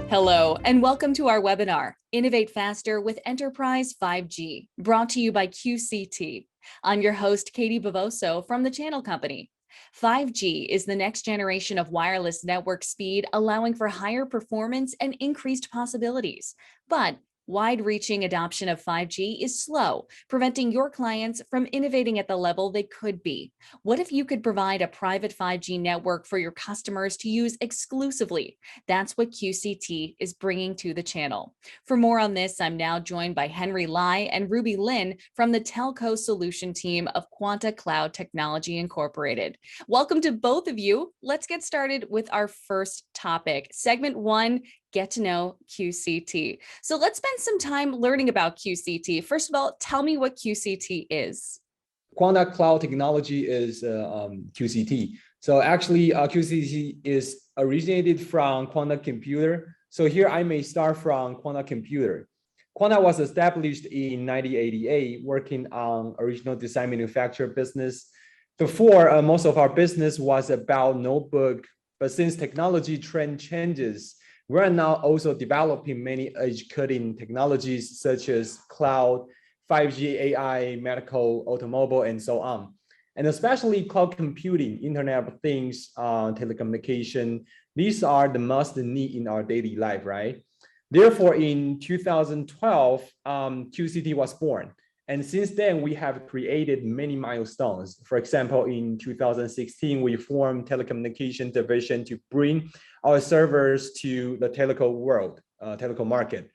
Hello, and welcome to our webinar, Innovate Faster with Enterprise 5G, brought to you by QCT. I'm your host, Katie Bavoso from the Channel Company. 5G is the next generation of wireless network speed, allowing for higher performance and increased possibilities. But wide-reaching adoption of 5G is slow, preventing your clients from innovating at the level they could be. What if you could provide a private 5G network for your customers to use exclusively? That's what QCT is bringing to the channel. For more on this, I'm now joined by Henry Lai and Ruby Lin from the Telco Solution team of Quanta Cloud Technology Incorporated. Welcome to both of you. Let's get started with our first topic. Segment 1, get to know QCT. So let's spend some time learning about QCT. First of all, tell me what QCT is. Quanta Cloud Technology is QCT. So actually, QCT is originated from Quanta Computer. So here I may start from Quanta Computer. Quanta was established in 1988, working on original design manufacturer business. Before, most of our business was about notebook, but since technology trend changes, we're now also developing many edge-cutting technologies such as cloud, 5G, AI, medical, automobile, and so on. And especially cloud computing, Internet of Things, telecommunication, these are the must need in our daily life, right? Therefore, in 2012, QCT was born. And since then, we have created many milestones. For example, in 2016, we formed telecommunication division to bring our servers to the telco world, telco market.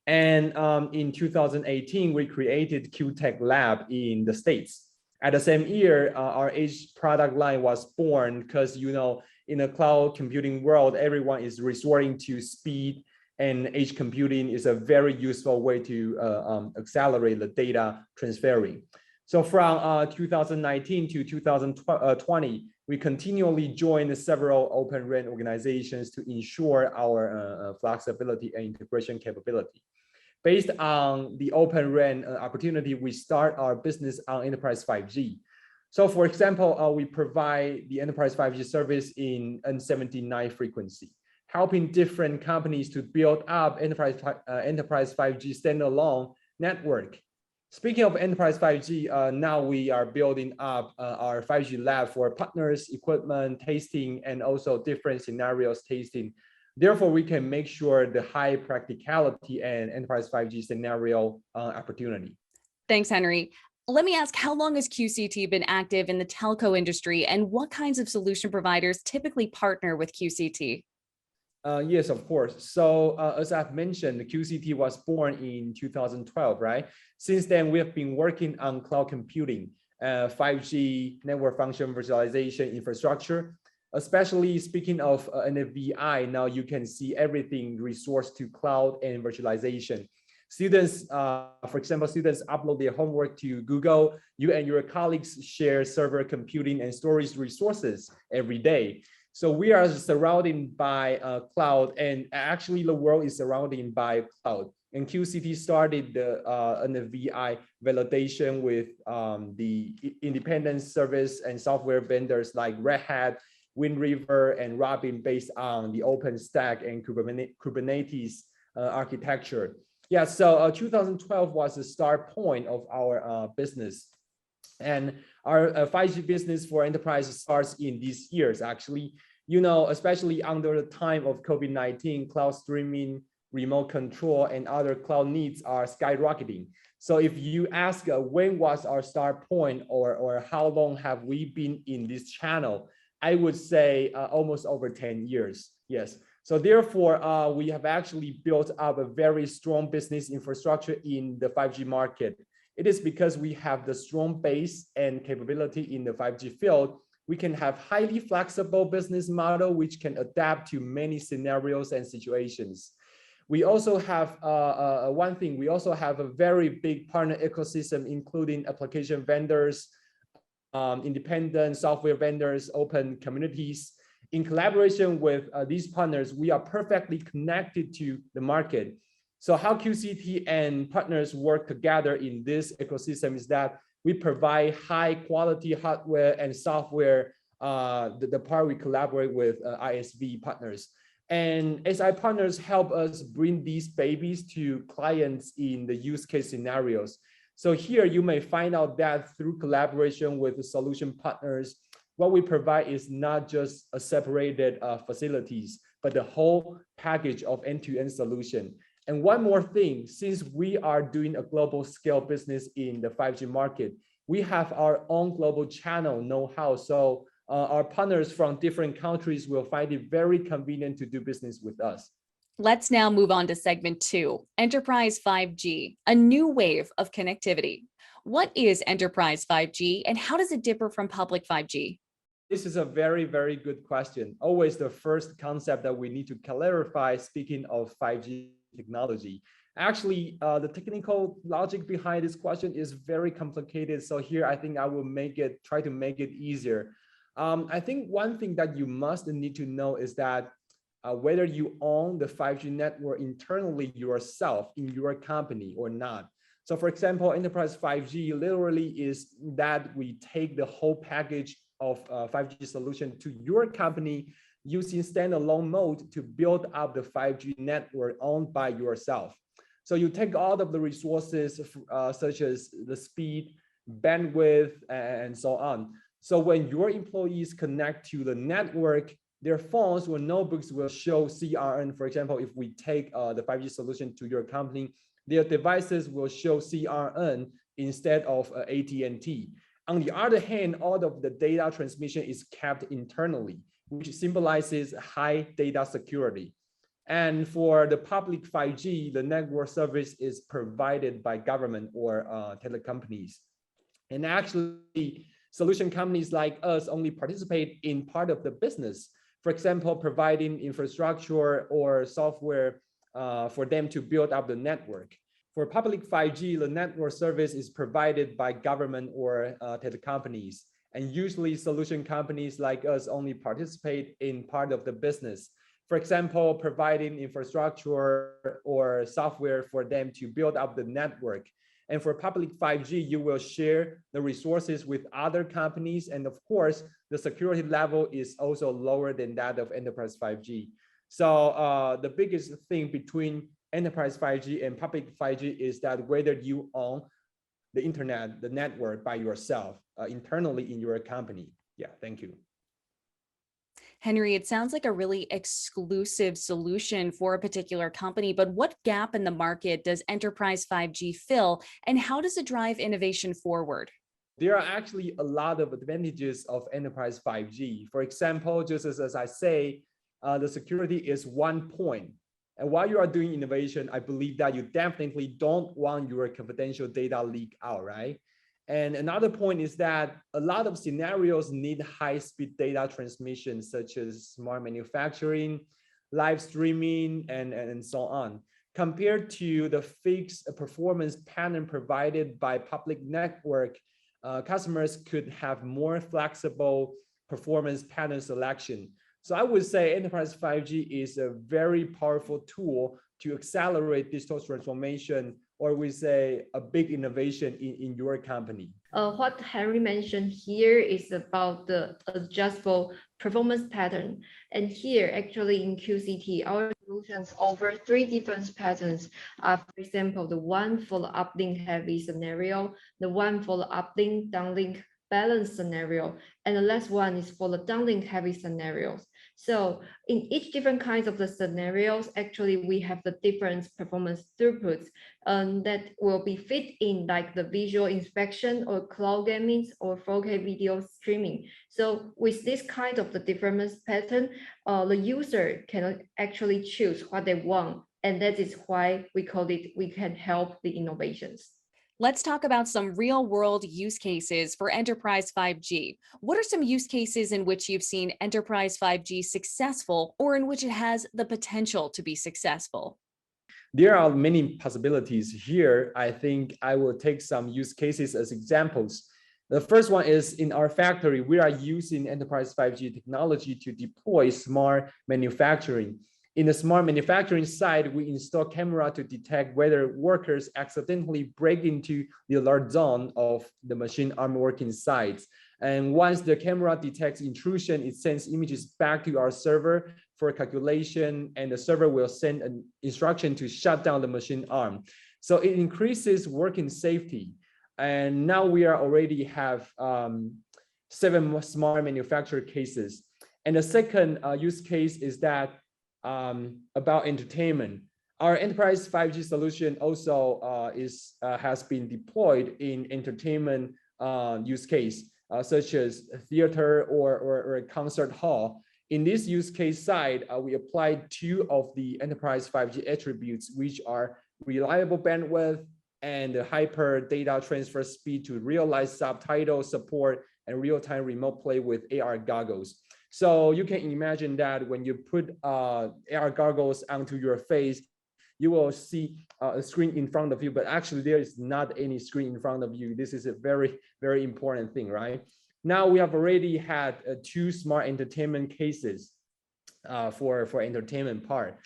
And in 2018, we created QTech Lab in the States. At the same year, our edge product line was born because, you know, in the cloud computing world, everyone is resorting to speed, and edge computing is a very useful way to accelerate the data transferring. So from 2019 to 2020, we continually joined several Open RAN organizations to ensure our flexibility and integration capability. Based on the Open RAN opportunity, we start our business on Enterprise 5G. So for example, we provide the Enterprise 5G service in N79 frequency, helping different companies to build up Enterprise 5G standalone network. Speaking of Enterprise 5G, now we are building up our 5G lab for partners, equipment, testing, and also different scenarios testing. Therefore, we can make sure the high practicality and Enterprise 5G scenario opportunity. Thanks, Henry. Let me ask, how long has QCT been active in the telco industry, and what kinds of solution providers typically partner with QCT? Yes, of course. So as I've mentioned, the QCT was born in 2012, right? Since then, we have been working on cloud computing, 5G, network function virtualization infrastructure. Especially speaking of NFVI, now you can see everything resourced to cloud and virtualization. Students, for example, students upload their homework to Google. You and your colleagues share server computing and storage resources every day. So we are surrounded by cloud, and actually the world is surrounded by cloud. And QCT started the NFVI validation with the independent service and software vendors like Red Hat, Wind River, and Robin, based on the OpenStack and Kubernetes architecture. Yeah, so 2012 was the start point of our business. And our 5G business for enterprise starts in these years, actually. You know, especially under the time of COVID-19, cloud streaming, remote control, and other cloud needs are skyrocketing. So if you ask when was our start point, or how long have we been in this channel, I would say almost over 10 years, yes. So therefore, we have actually built up a very strong business infrastructure in the 5G market. It is because we have the strong base and capability in the 5G field. We can have highly flexible business model, which can adapt to many scenarios and situations. We also have one thing, we also have a very big partner ecosystem, including application vendors, independent software vendors, open communities. In collaboration with these partners, we are perfectly connected to the market. So how QCT and partners work together in this ecosystem is that we provide high quality hardware and software the part we collaborate with ISV partners. And SI partners help us bring these babies to clients in the use case scenarios. So here you may find out that through collaboration with the solution partners, what we provide is not just a separated facilities, but the whole package of end-to-end solution. And one more thing, since we are doing a global scale business in the 5G market, we have our own global channel know-how. So our partners from different countries will find it very convenient to do business with us. Let's now move on to segment 2, Enterprise 5G, a new wave of connectivity. What is Enterprise 5G and how does it differ from public 5G? This is a very, very good question. Always the first concept that we need to clarify speaking of 5G technology. Actually, the technical logic behind this question is very complicated. So here, I think I will try to make it easier. I think one thing that you must need to know is that whether you own the 5G network internally yourself in your company or not. So for example, Enterprise 5G literally is that we take the whole package of 5G solution to your company using standalone mode to build up the 5G network owned by yourself. So you take all of the resources such as the speed, bandwidth, and so on. So when your employees connect to the network, their phones or notebooks will show CRN. For example, if we take the 5G solution to your company, their devices will show CRN instead of AT&T. On the other hand, all of the data transmission is kept internally, which symbolizes high data security. And for the public 5G, the network service is provided by government or telecompanies. And actually, solution companies like us only participate in part of the business. For example, providing infrastructure or software for them to build up the network. For public 5G, the network service is provided by government or telecompanies. And usually solution companies like us only participate in part of the business. For example, providing infrastructure or software for them to build up the network. And for public 5G, you will share the resources with other companies. And of course, the security level is also lower than that of Enterprise 5G. So the biggest thing between Enterprise 5G and public 5G is that whether you own the internet, the network by yourself internally in your company. Yeah, thank you. Henry, it sounds like a really exclusive solution for a particular company, but what gap in the market does Enterprise 5G fill, and how does it drive innovation forward? There are actually a lot of advantages of Enterprise 5G. For example, just as I say, the security is one point. And while you are doing innovation, I believe that you definitely don't want your confidential data leak out, right? And another point is that a lot of scenarios need high-speed data transmission, such as smart manufacturing, live streaming, and so on. Compared to the fixed performance pattern provided by public network, customers could have more flexible performance pattern selection. So I would say Enterprise 5G is a very powerful tool to accelerate digital transformation, or we say a big innovation in your company. What Henry mentioned here is about the adjustable performance pattern. And here, actually in QCT, our solutions offer 3 different patterns. For example, the one for the uplink heavy scenario, the one for the uplink downlink balance scenario, and the last one is for the downlink heavy scenarios. So in each different kinds of the scenarios, actually we have the different performance throughputs that will be fit in like the visual inspection or cloud gaming or 4K video streaming. So with this kind of the different pattern, the user can actually choose what they want. And that is why we call it, we can help the innovations. Let's talk about some real-world use cases for Enterprise 5G. What are some use cases in which you've seen Enterprise 5G successful or in which it has the potential to be successful? There are many possibilities here. I think I will take some use cases as examples. The first one is in our factory, we are using Enterprise 5G technology to deploy smart manufacturing. In the smart manufacturing side, we install camera to detect whether workers accidentally break into the alert zone of the machine arm working sites. And once the camera detects intrusion, it sends images back to our server for calculation, and the server will send an instruction to shut down the machine arm. So it increases working safety. And now we are already have 7 smart manufacturer cases. And the second use case is that about entertainment. Our enterprise 5G solution also has been deployed in entertainment use case, such as a theater or a concert hall. In this use case side, we applied 2 of the enterprise 5G attributes, which are reliable bandwidth and the hyper data transfer speed to realize subtitle support and real-time remote play with AR goggles. So you can imagine that when you put AR goggles onto your face, you will see a screen in front of you, but actually there is not any screen in front of you. This is a very, very important thing, right? Now we have already had 2 smart entertainment cases for entertainment part.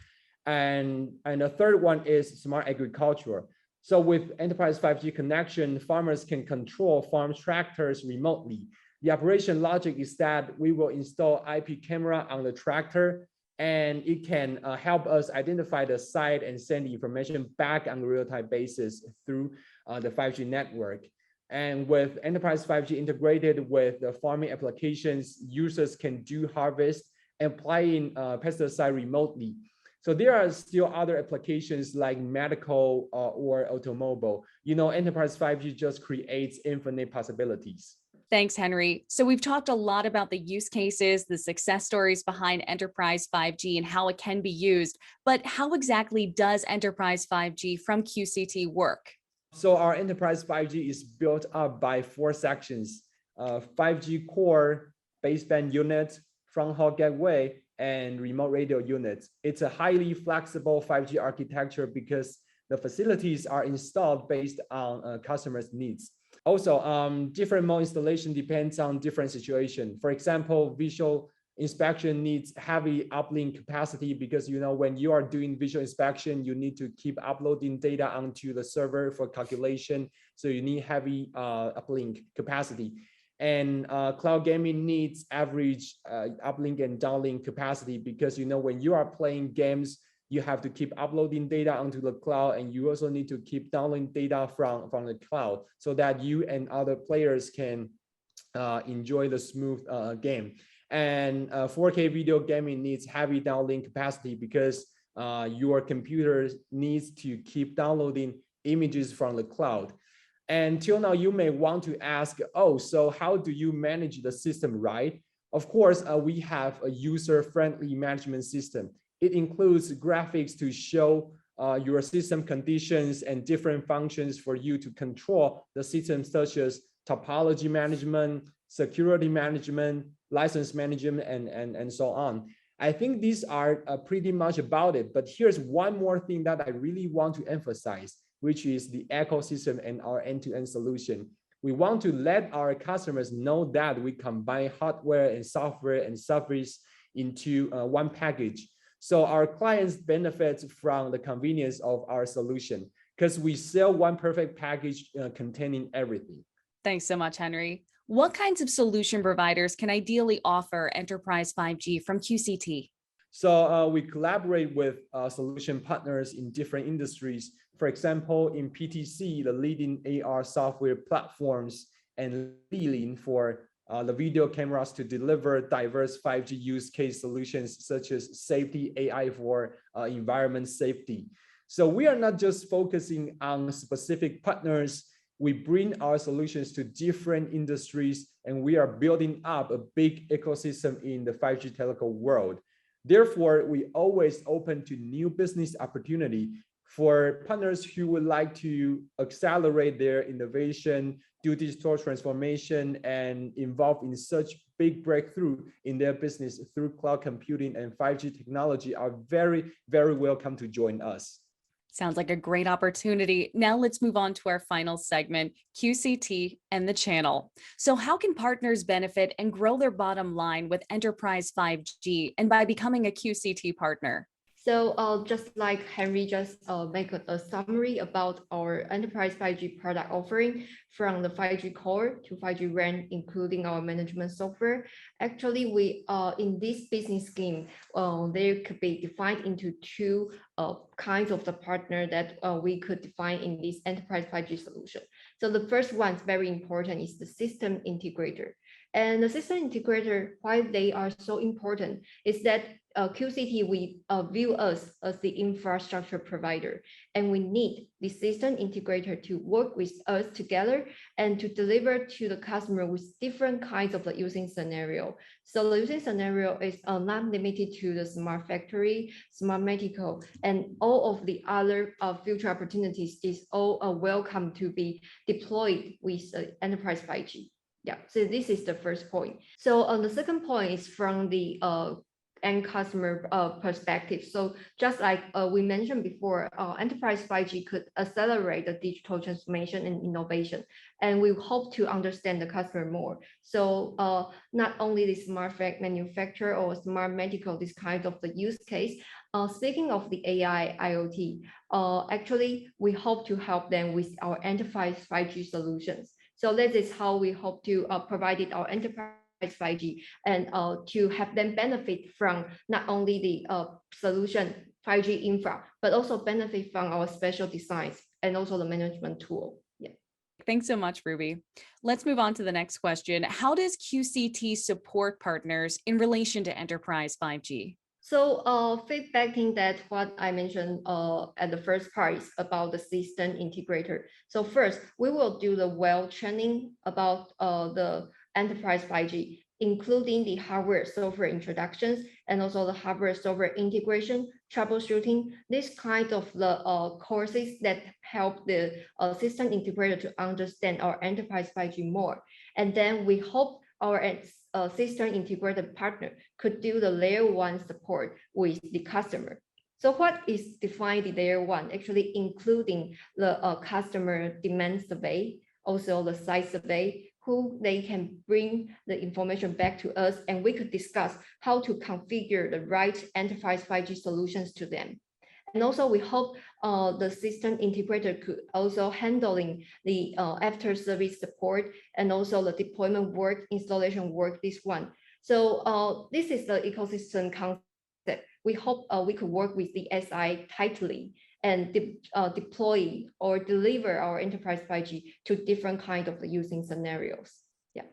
And the third one is smart agriculture. So with enterprise 5G connection, farmers can control farm tractors remotely. The operation logic is that we will install IP camera on the tractor, and it can help us identify the site and send the information back on a real-time basis through the 5G network. And with enterprise 5G integrated with the farming applications, users can do harvest and applying pesticide remotely. So there are still other applications like medical or automobile. You know, enterprise 5G just creates infinite possibilities. Thanks, Henry. So we've talked a lot about the use cases, the success stories behind enterprise 5G and how it can be used, but how exactly does enterprise 5G from QCT work? So our enterprise 5G is built up by 4 sections: 5G core, baseband unit, front haul gateway, and remote radio units. It's a highly flexible 5G architecture because the facilities are installed based on customers' needs. Also, different mode installation depends on different situation. For example, visual inspection needs heavy uplink capacity because, you know, when you are doing visual inspection, you need to keep uploading data onto the server for calculation. So you need heavy uplink capacity. And cloud gaming needs average uplink and downlink capacity because, you know, when you are playing games, you have to keep uploading data onto the cloud, and you also need to keep downloading data from the cloud so that you and other players can enjoy the smooth game. And 4K video gaming needs heavy downlink capacity because your computer needs to keep downloading images from the cloud. And till now, you may want to ask, oh, so how do you manage the system, right? Of course, we have a user-friendly management system. It includes graphics to show your system conditions and different functions for you to control the system, such as topology management, security management, license management, and so on. I think these are pretty much about it, but here's one more thing that I really want to emphasize, which is the ecosystem and our end-to-end solution. We want to let our customers know that we combine hardware and software and service into one package. So our clients benefit from the convenience of our solution because we sell one perfect package containing everything. Thanks so much, Henry. What kinds of solution providers can ideally offer enterprise 5G from QCT? So we collaborate with solution partners in different industries. For example, in PTC, the leading AR software platforms, and Lilin for the video cameras to deliver diverse 5G use case solutions such as safety AI for environment safety. So we are not just focusing on specific partners. We bring our solutions to different industries, and we are building up a big ecosystem in the 5G telco world. Therefore, we always open to new business opportunity for partners who would like to accelerate their innovation, do digital transformation, and involve in such big breakthrough in their business through cloud computing and 5G technology are very, very welcome to join us. Sounds like a great opportunity. Now let's move on to our final segment, QCT and the channel. So how can partners benefit and grow their bottom line with enterprise 5G and by becoming a QCT partner? So just like Henry just make a summary about our enterprise 5G product offering from the 5G core to 5G RAN, including our management software. Actually, we in this business scheme, there could be defined into two kinds of the partner that we could define in this enterprise 5G solution. So the first one is very important is the system integrator. And the system integrator, why they are so important, is that QCT, we view us as the infrastructure provider, and we need the system integrator to work with us together and to deliver to the customer with different kinds of the using scenario. So the using scenario is not limited to the smart factory, smart medical, and all of the other future opportunities is all welcome to be deployed with enterprise 5G. Yeah, so this is the first point. So the second point is from the end customer perspective. So just like we mentioned before, enterprise 5G could accelerate the digital transformation and innovation, and we hope to understand the customer more. So not only the smart manufacturer or smart medical, this kind of the use case. Speaking of the AI, IoT, actually we hope to help them with our enterprise 5G solutions. So this is how we hope to provide it our enterprise 5G and to have them benefit from not only the solution 5G infra, but also benefit from our special designs and also the management tool. Yeah. Thanks so much, Ruby. Let's move on to the next question. How does QCT support partners in relation to enterprise 5G? So feedbacking that what I mentioned at the first part is about the system integrator. So first, we will do the well training about the enterprise 5G, including the hardware software introductions and also the hardware software integration, troubleshooting, this kind of the courses that help the system integrator to understand our enterprise 5G more. And then we hope our system integrated partner could do the layer one support with the customer. So what is defined the layer one? Actually, including the customer demand survey, also the site survey, who they can bring the information back to us, and we could discuss how to configure the right enterprise 5G solutions to them. And also we hope the system integrator could also handling the after service support and also the deployment work, installation work, this one. So this is the ecosystem concept. We hope we could work with the SI tightly and deploy or deliver our enterprise 5G to different kind of using scenarios. Yeah.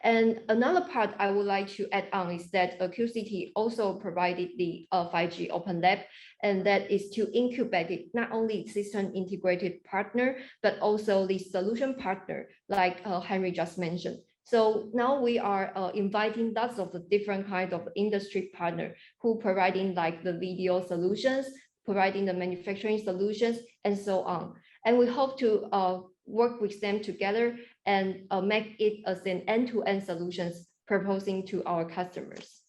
And another part I would like to add on is that QCT also provided the 5G Open Lab, and that is to incubate it, not only system integrated partner, but also the solution partner, like Henry just mentioned. So now we are inviting lots of the different kinds of industry partner who providing like the video solutions, providing the manufacturing solutions, and so on. And we hope to work with them together and make it as an end-to-end solutions proposing to our customers.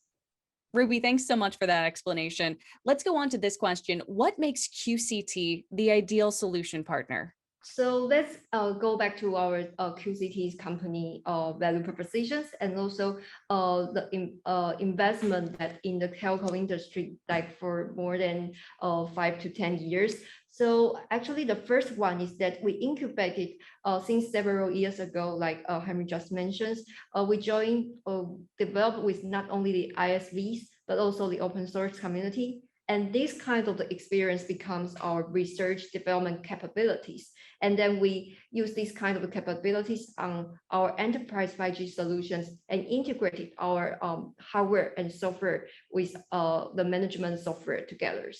Ruby, thanks so much for that explanation. Let's go on to this question. What makes QCT the ideal solution partner? So let's go back to our QCT's company value propositions and also the investment that in the telco industry, like for more than 5 to 10 years. So actually the first one is that we incubated since several years ago, like Henry just mentioned, we joined, developed with not only the ISVs, but also the open source community. And this kind of the experience becomes our research development capabilities. And then we use these kind of capabilities on our enterprise 5G solutions and integrated our hardware and software with the management software together.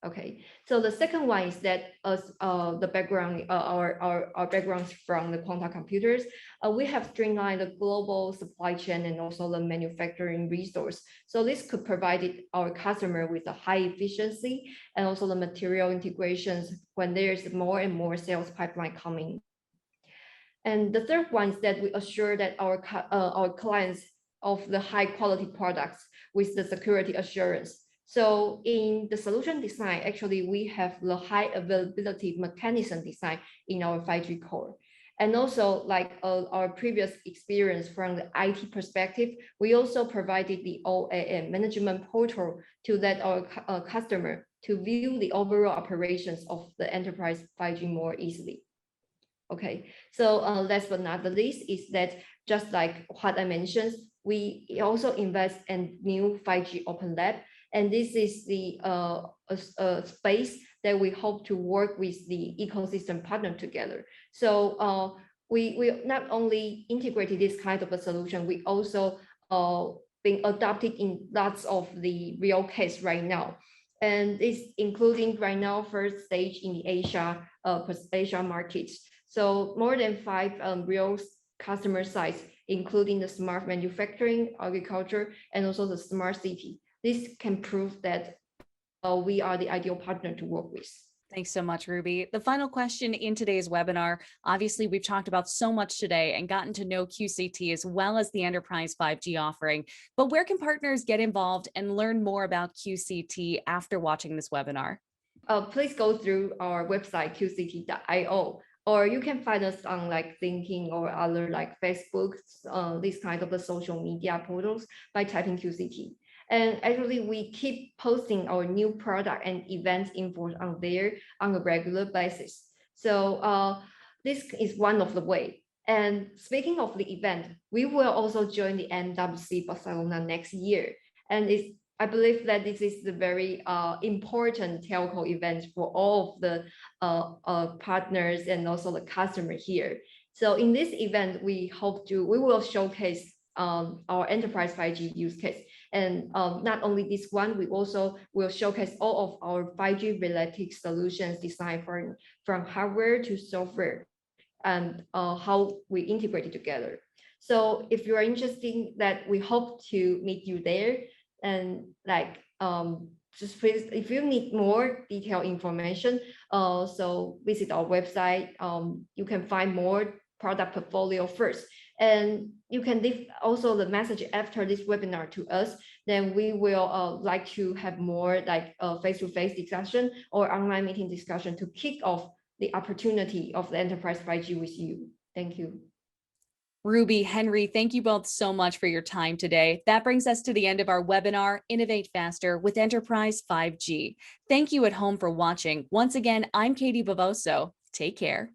Okay, so the second one is that as the background, our backgrounds from the quantum computers, we have streamlined the global supply chain and also the manufacturing resource. So this could provide our customer with a high efficiency and also the material integrations when there's more and more sales pipeline coming. And the third one is that we assure that our clients of the high quality products with the security assurance. So in the solution design, actually, we have the high availability mechanism design in our 5G core. And also, like our previous experience from the IT perspective, we also provided the OAM management portal to let our customer to view the overall operations of the enterprise 5G more easily. Okay, so last but not the least is that just like what I mentioned, we also invest in new 5G Open Lab, and this is the space that we hope to work with the ecosystem partner together. So we not only integrated this kind of a solution, we also been adopted in lots of the real case right now. And it's including right now first stage in the Asia markets. So more than 5 real customer sites, including the smart manufacturing, agriculture, and also the smart city. This can prove that we are the ideal partner to work with. Thanks so much, Ruby. The final question in today's webinar, obviously we've talked about so much today and gotten to know QCT as well as the enterprise 5G offering, but where can partners get involved and learn more about QCT after watching this webinar? Please go through our website, qct.io, or you can find us on like LinkedIn or other like Facebook, this kind of the social media portals by typing QCT. And actually, we keep posting our new product and events info on there on a regular basis. So this is one of the way. And speaking of the event, we will also join the MWC Barcelona next year. And I believe that this is the very important telco event for all of the partners and also the customer here. So in this event, we will showcase our enterprise 5G use case. And not only this one, we also will showcase all of our 5G related solutions designed from hardware to software and how we integrate it together. So if you are interested, that we hope to meet you there. And like just please, if you need more detailed information, so visit our website. You can find more product portfolio first, and you can leave also the message after this webinar to us. Then we will like to have more like face-to-face discussion or online meeting discussion to kick off the opportunity of the enterprise 5G with you. Thank you. Ruby, Henry, thank you both so much for your time today. That brings us to the end of our webinar, Innovate Faster with Enterprise 5G. Thank you at home for watching. Once again, I'm Katie Bavoso. Take care.